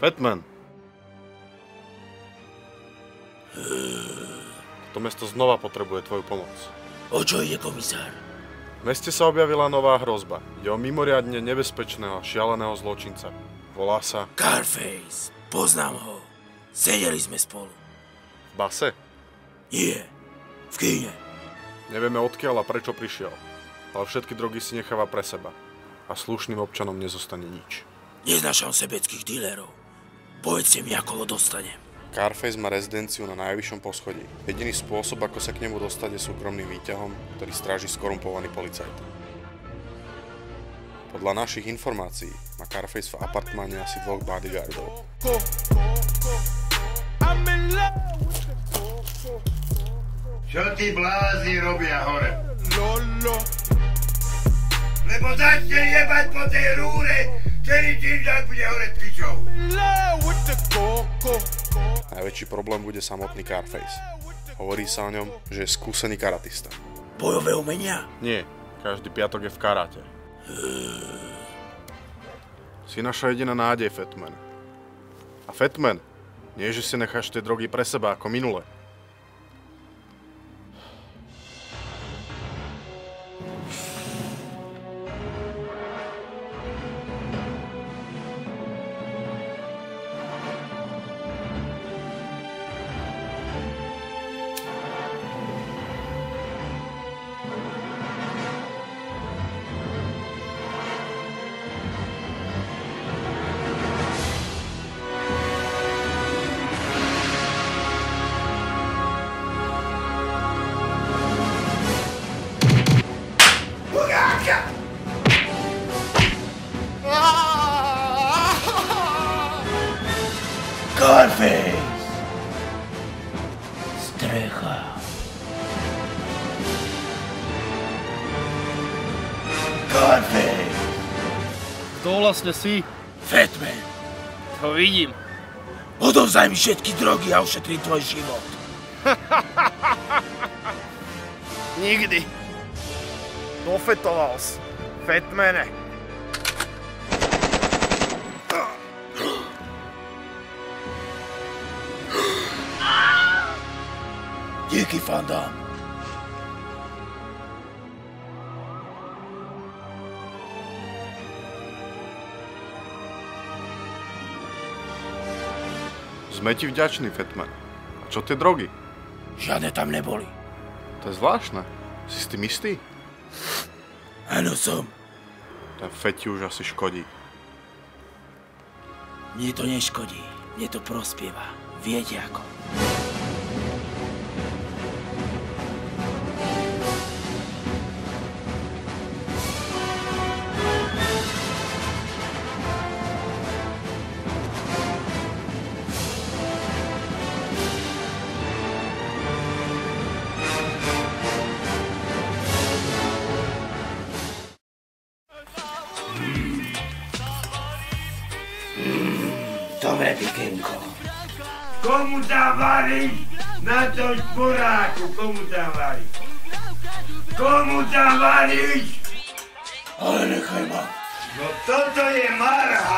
Fatman. To mesto znova potrebuje tvoju pomoc. O čo ide, komisár? V meste sa objavila nová hrozba. Ide o mimoriadne nebezpečného, šialeného zločinca. Volá sa... Carface. Poznám ho. Sedeli sme spolu. V base? Nie. V kíne. Nevieme odkiaľ a prečo prišiel. Ale všetky drogy si necháva pre seba. A slušným občanom nezostane nič. Neznášam sebeckých dílerov. Povedzte mi, ako ho dostanem. Carface má rezidenciu na najvyššom poschodí. Jediný spôsob, ako sa k nemu dostať, je súkromným výťahom, ktorý stráži skorumpovaný policajt. Podľa našich informácií má Carface v apartmáne asi 2 bodyguardov. Čo tí blázni robia hore? Lebo začne jebať po tej rúre, celý činžák bude hore pičou. Najväčší problém bude samotný Carface. Hovorí sa o ňom, že je skúsený karatista. Bojové umenia? Nie, každý piatok je v karate. Si naša jediná nádej, Fatman. A Fatman, nie že si necháš tie drogy pre seba ako minule. Carface! Strecha. Carface! Kto vlastne si? Fatman! To vidím. Odovzdaj mi všetky drogy a ušetrím tvoj život. Nikdy. Dofetoval si. Fatmane. Díky, Fandám. Sme ti vďační, Fatman. A čo tie drogy? Žiadne tam neboli. To je zvláštne. Si s tým istý? Áno, som. Ten Fat ti už asi škodí. Mne to neškodí. Mne to prospieva. Viete ako. Dobre, pikenko. Komu tam varíš na tom šporáku? Komu tam varíš? Komu tam varíš? Ale nechaj ma. No toto je marha.